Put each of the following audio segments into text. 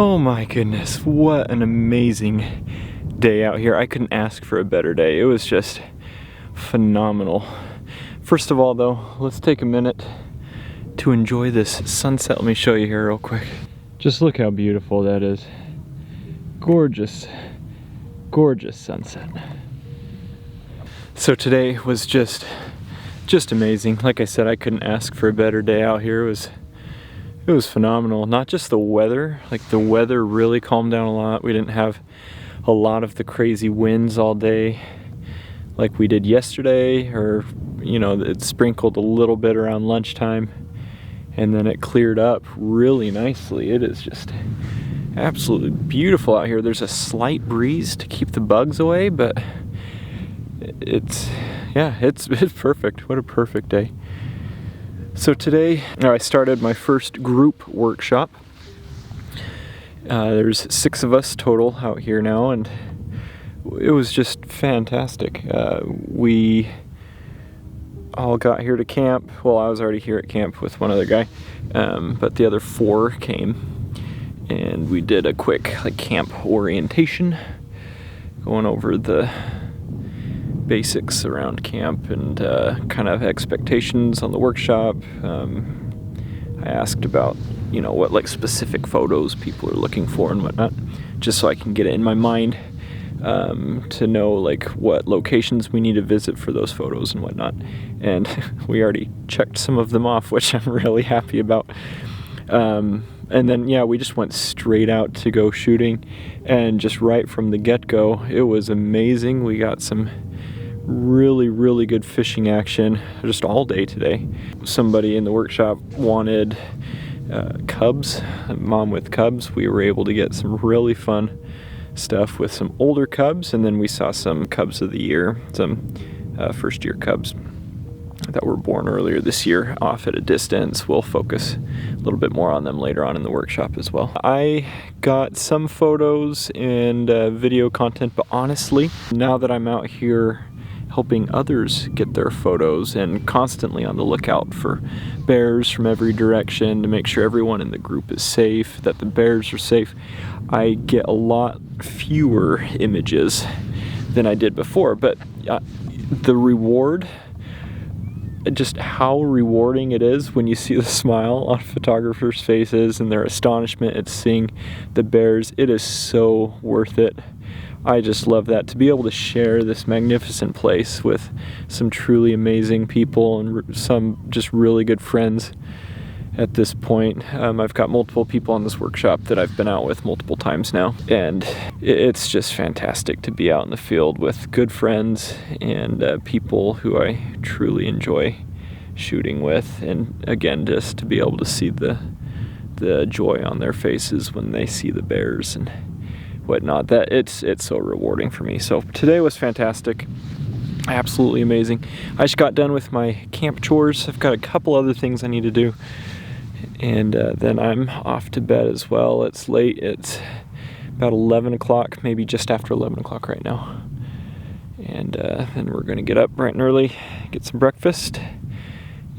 Oh my goodness, what an amazing day out here. I couldn't ask for a better day. It was just phenomenal. First of all though, let's take a minute to enjoy this sunset. Let me show you here real quick. Just look how beautiful that is. Gorgeous, gorgeous sunset. So today was just amazing. Like I said, I couldn't ask for a better day out here. It was phenomenal. Not just the weather, like the weather really calmed down a lot. We didn't have a lot of the crazy winds all day like we did yesterday, or it sprinkled a little bit around lunchtime and then it cleared up really nicely. It is just absolutely beautiful out here. There's a slight breeze to keep the bugs away, but it's perfect. What a perfect day. So today I started my first group workshop. There's 6 of us total out here now, and it was just fantastic. We all got here to camp. Well, I was already here at camp with one other guy, but the other 4 came, and we did a quick camp orientation, going over the basics around camp and kind of expectations on the workshop. I asked about what specific photos people are looking for and whatnot, just so I can get it in my mind to know what locations we need to visit for those photos and whatnot. And we already checked some of them off, which I'm really happy about. And then we just went straight out to go shooting, and just right from the get-go it was amazing. We got some really good fishing action just all day today. Somebody in the workshop wanted cubs, a mom with cubs. We were able to get some really fun stuff with some older cubs, and then we saw some cubs of the year, some first year cubs that were born earlier this year off at a distance. We'll focus a little bit more on them later on in the workshop as well. I got some photos and video content, but honestly, now that I'm out here helping others get their photos and constantly on the lookout for bears from every direction to make sure everyone in the group is safe, that the bears are safe, I get a lot fewer images than I did before. But the reward, just how rewarding it is when you see the smile on photographers' faces and their astonishment at seeing the bears, it is so worth it. I just love that, to be able to share this magnificent place with some truly amazing people and some just really good friends at this point. I've got multiple people on this workshop that I've been out with multiple times now, and it's just fantastic to be out in the field with good friends and people who I truly enjoy shooting with, and again, just to be able to see the joy on their faces when they see the bears and whatnot. That it's so rewarding for me. So today was fantastic, absolutely amazing. I just got done with my camp chores. I've got a couple other things I need to do, and then I'm off to bed as well. It's late. It's about 11 o'clock, maybe just after 11 o'clock right now, and then we're gonna get up bright and early, get some breakfast,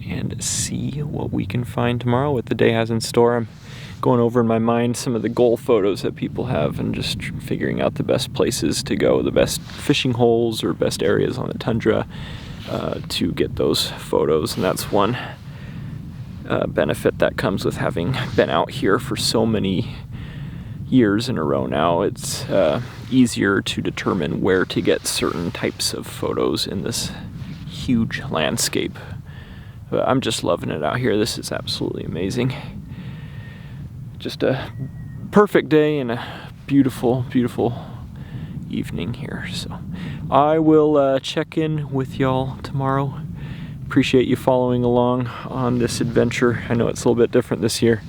and see what we can find tomorrow, what the day has in store. I'm going over in my mind some of the goal photos that people have and just figuring out the best places to go, the best fishing holes or best areas on the tundra to get those photos. And that's one benefit that comes with having been out here for so many years in a row now. It's easier to determine where to get certain types of photos in this huge landscape. But I'm just loving it out here. This is absolutely amazing. Just a perfect day and a beautiful evening here. So I will check in with y'all tomorrow. Appreciate you following along on this adventure. I know it's a little bit different this year,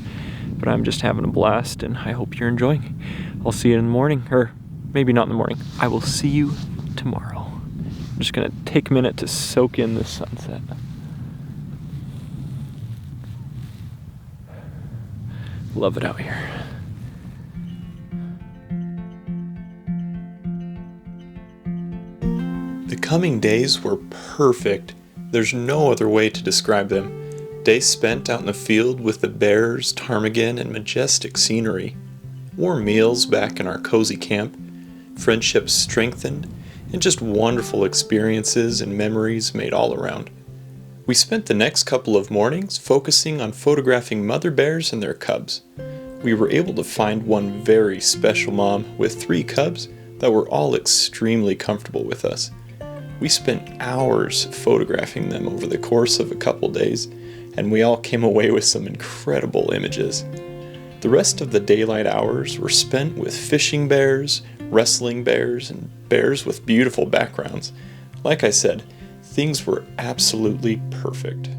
but I'm just having a blast, and I hope you're enjoying. I'll see you in the morning, or maybe not in the morning. I will see you tomorrow. I'm just gonna take a minute to soak in the sunset. Love it out here. The coming days were perfect. There's no other way to describe them. Days spent out in the field with the bears, ptarmigan, and majestic scenery. warm meals back in our cozy camp, friendships strengthened, and just wonderful experiences and memories made all around. We spent the next couple of mornings focusing on photographing mother bears and their cubs. We were able to find one very special mom with 3 cubs that were all extremely comfortable with us. We spent hours photographing them over the course of a couple days, and we all came away with some incredible images. The rest of the daylight hours were spent with fishing bears, wrestling bears, and bears with beautiful backgrounds. Like I said, things were absolutely perfect.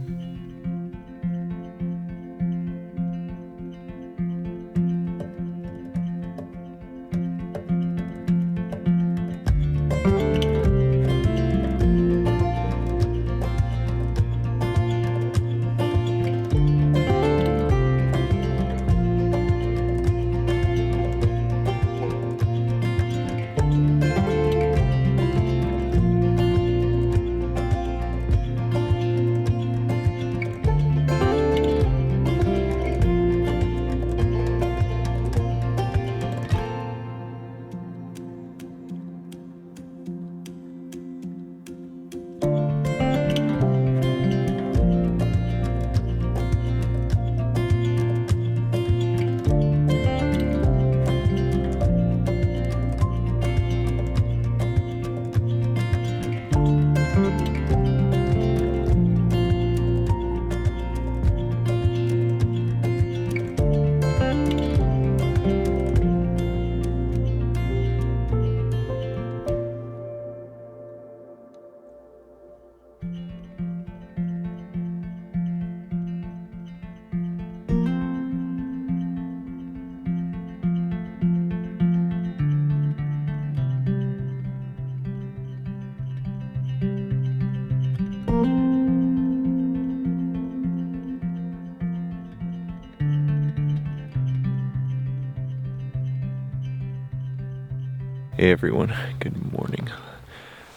Hey everyone, good morning.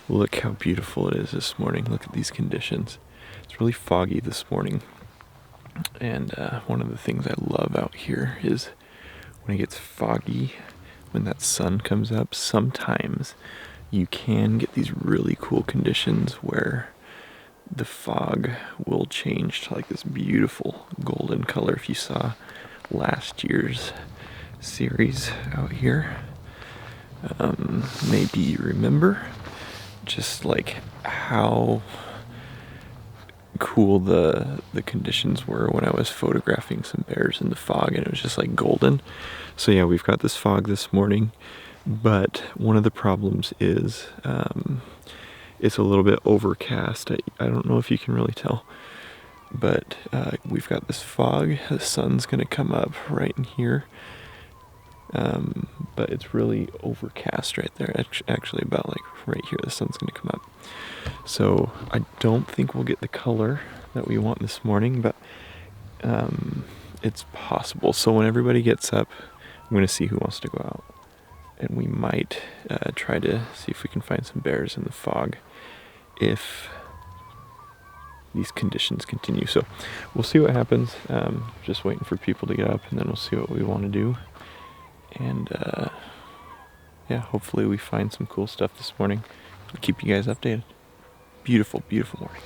Look how beautiful it is this morning. Look at these conditions. It's really foggy this morning. And one of the things I love out here is when it gets foggy, when that sun comes up, sometimes you can get these really cool conditions where the fog will change to like this beautiful golden color. If you saw last year's series out here, maybe you remember just like how cool the conditions were when I was photographing some bears in the fog, and it was just like golden. So yeah, we've got this fog this morning, but one of the problems is it's a little bit overcast. I don't know if you can really tell, but we've got this fog. The sun's gonna come up right in here. But it's really overcast right there. Actually, about like right here, the sun's going to come up. So I don't think we'll get the color that we want this morning, but it's possible. So when everybody gets up, I'm going to see who wants to go out, and we might try to see if we can find some bears in the fog if these conditions continue. So we'll see what happens. Just waiting for people to get up, and then we'll see what we want to do. And yeah, hopefully we find some cool stuff this morning. I'll keep you guys updated. Beautiful, beautiful morning.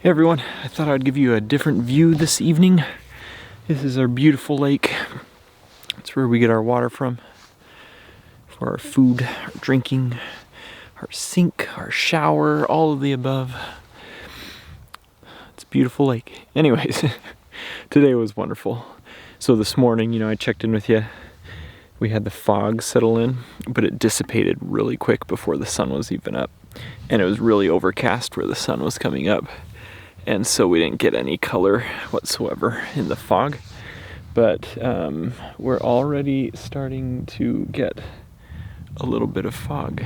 Hey everyone, I thought I'd give you a different view this evening. This is our beautiful lake. It's where we get our water from for our food, our drinking, our sink, our shower, all of the above. It's a beautiful lake. Anyways, today was wonderful. So this morning, I checked in with you. We had the fog settle in, but it dissipated really quick before the sun was even up. And it was really overcast where the sun was coming up. And so we didn't get any color whatsoever in the fog. But we're already starting to get a little bit of fog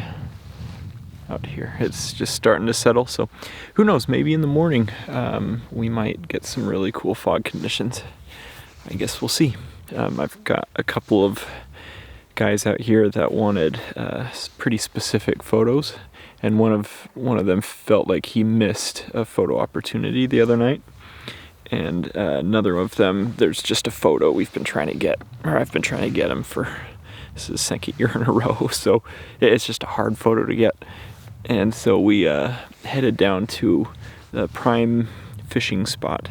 out here. It's just starting to settle. So who knows, maybe in the morning we might get some really cool fog conditions. I guess we'll see. I've got a couple of guys out here that wanted pretty specific photos. And one of them felt like he missed a photo opportunity the other night. And another of them, there's just a photo I've been trying to get him for, this is the second year in a row. So it's just a hard photo to get. And so we headed down to the prime fishing spot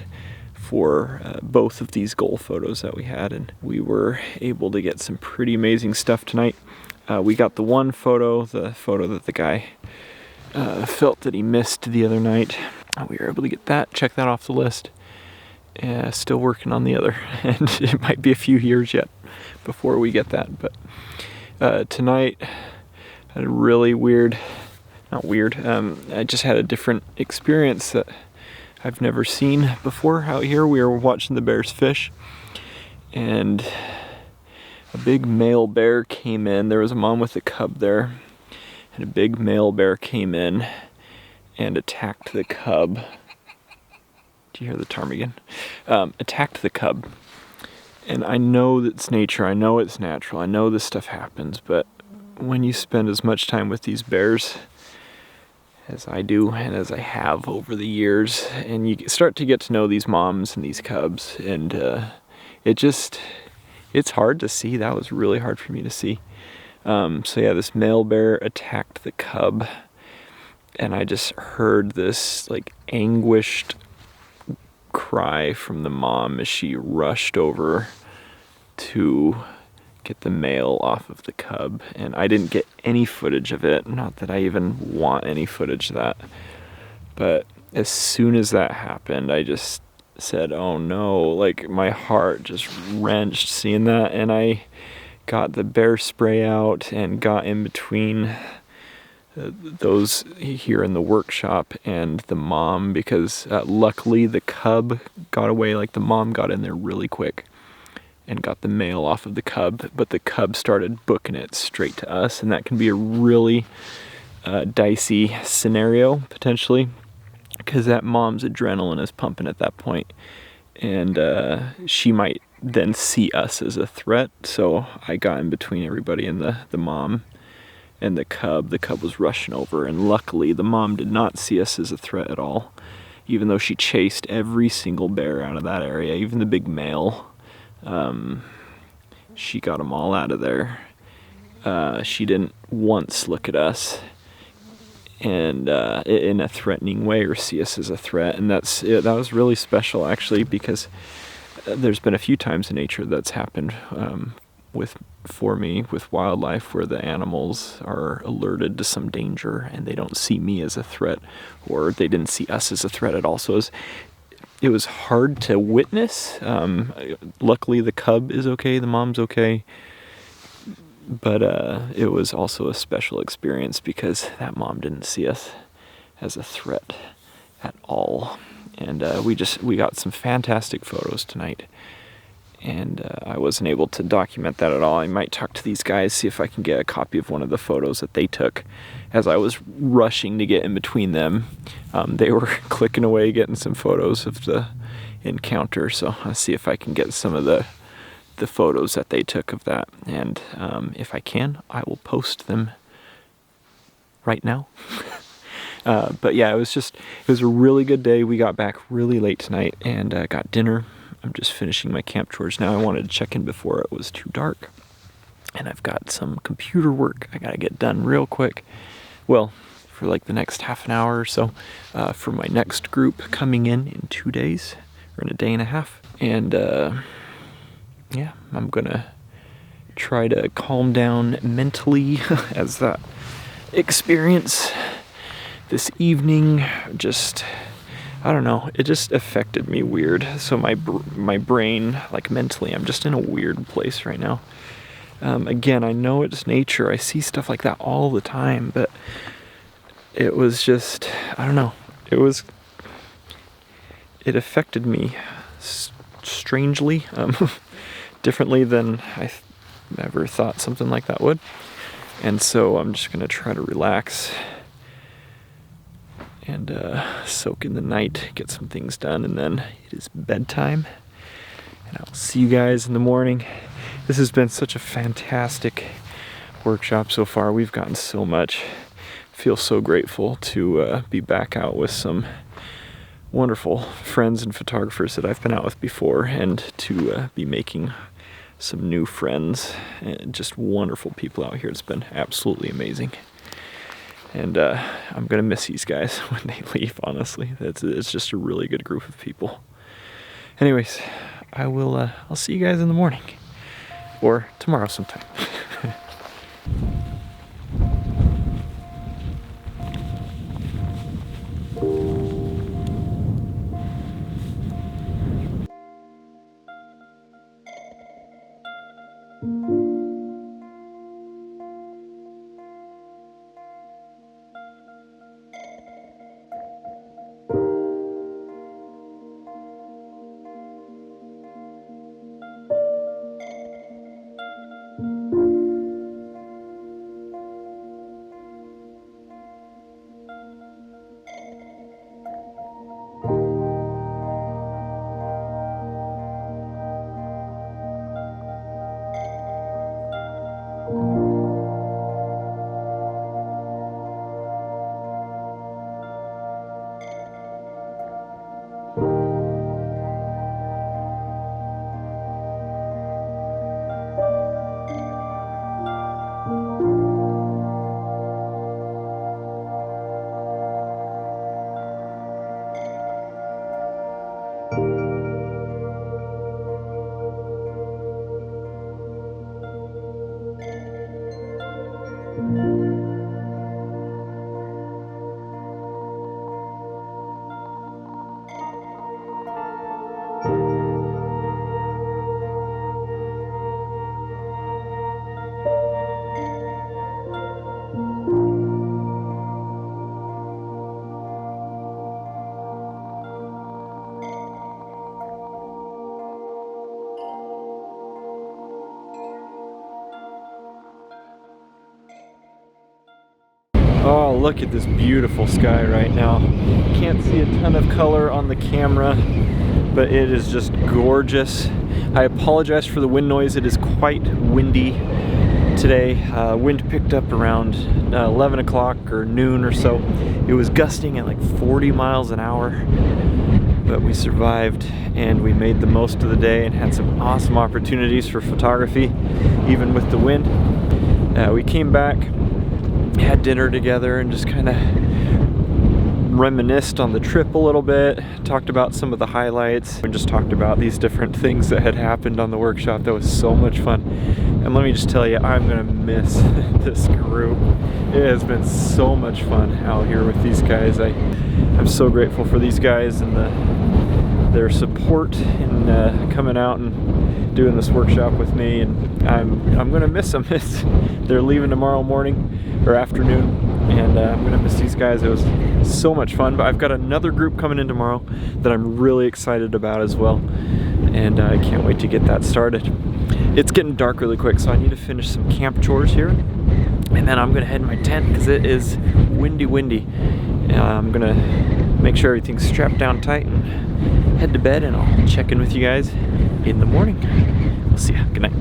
for both of these goal photos that we had. And we were able to get some pretty amazing stuff tonight. We got the one photo, the photo that the guy felt that he missed the other night. We were able to get that, check that off the list. Still working on the other, and it might be a few years yet before we get that. But tonight, I had a really I just had a different experience that I've never seen before out here. We were watching the bears fish, and a big male bear came in. There was a mom with a cub there, and a big male bear came in and attacked the cub. Do you hear the ptarmigan? Attacked the cub. And I know that's nature, I know it's natural, I know this stuff happens, but when you spend as much time with these bears as I do and as I have over the years, and you start to get to know these moms and these cubs, and it's hard to see. That was really hard for me to see. So yeah, this male bear attacked the cub, and I just heard this like anguished cry from the mom as she rushed over to get the male off of the cub. And I didn't get any footage of it, not that I even want any footage of that, but as soon as that happened, I just said, oh no, like my heart just wrenched seeing that. And I got the bear spray out and got in between those here in the workshop and the mom, because luckily the cub got away. Like the mom got in there really quick and got the male off of the cub, but the cub started booking it straight to us, and that can be a really dicey scenario potentially, because that mom's adrenaline is pumping at that point, and she might then see us as a threat. So I got in between everybody and the mom and the cub. The cub was rushing over, and luckily the mom did not see us as a threat at all, even though she chased every single bear out of that area, even the big male. She got them all out of there. She didn't once look at us and in a threatening way or see us as a threat, and that was really special actually, because there's been a few times in nature that's happened for me with wildlife, where the animals are alerted to some danger and they don't see me as a threat, or they didn't see us as a threat at all. So it was hard to witness. Luckily the cub is okay, the mom's okay, but it was also a special experience because that mom didn't see us as a threat at all. And we got some fantastic photos tonight. And I wasn't able to document that at all. I might talk to these guys, see if I can get a copy of one of the photos that they took as I was rushing to get in between them. They were clicking away, getting some photos of the encounter. So I'll see if I can get some of the photos that they took of that. And if I can, I will post them right now. But yeah, it was a really good day. We got back really late tonight and got dinner. I'm just finishing my camp chores now. I wanted to check in before it was too dark. And I've got some computer work I gotta get done real quick. Well, for like the next half an hour or so for my next group coming in 2 days, or in a day and a half. And yeah, I'm gonna try to calm down mentally as that experience this evening just, I don't know, it just affected me weird. So my brain, like mentally, I'm just in a weird place right now. Again, I know it's nature. I see stuff like that all the time, but it was just, I don't know. It affected me strangely, differently than I ever thought something like that would. And so I'm just gonna try to relax and soak in the night, get some things done, and then it is bedtime. And I'll see you guys in the morning. This has been such a fantastic workshop so far. We've gotten so much. I feel so grateful to be back out with some wonderful friends and photographers that I've been out with before, and to be making some new friends and just wonderful people out here. It's been absolutely amazing. And I'm gonna miss these guys when they leave, honestly. It's just a really good group of people. Anyways, I'll see you guys in the morning. Or tomorrow sometime. Oh, look at this beautiful sky right now. Can't see a ton of color on the camera, but it is just gorgeous. I apologize for the wind noise. It is quite windy today. Wind picked up around 11 o'clock or noon or so. It was gusting at like 40 miles an hour, but we survived and we made the most of the day and had some awesome opportunities for photography, even with the wind. We came back, had dinner together, and just kind of reminisced on the trip a little bit, talked about some of the highlights, and just talked about these different things that had happened on the workshop. That was so much fun. And let me just tell you, I'm gonna miss this group. It has been so much fun out here with these guys. I'm so grateful for these guys and their support in coming out and doing this workshop with me, and I'm gonna miss them. They're leaving tomorrow morning or afternoon, and I'm gonna miss these guys. It was so much fun, but I've got another group coming in tomorrow that I'm really excited about as well, and I can't wait to get that started. It's getting dark really quick, so I need to finish some camp chores here, and then I'm gonna head in my tent because it is windy. I'm gonna make sure everything's strapped down tight and head to bed, and I'll check in with you guys in the morning. We'll see ya. Good night.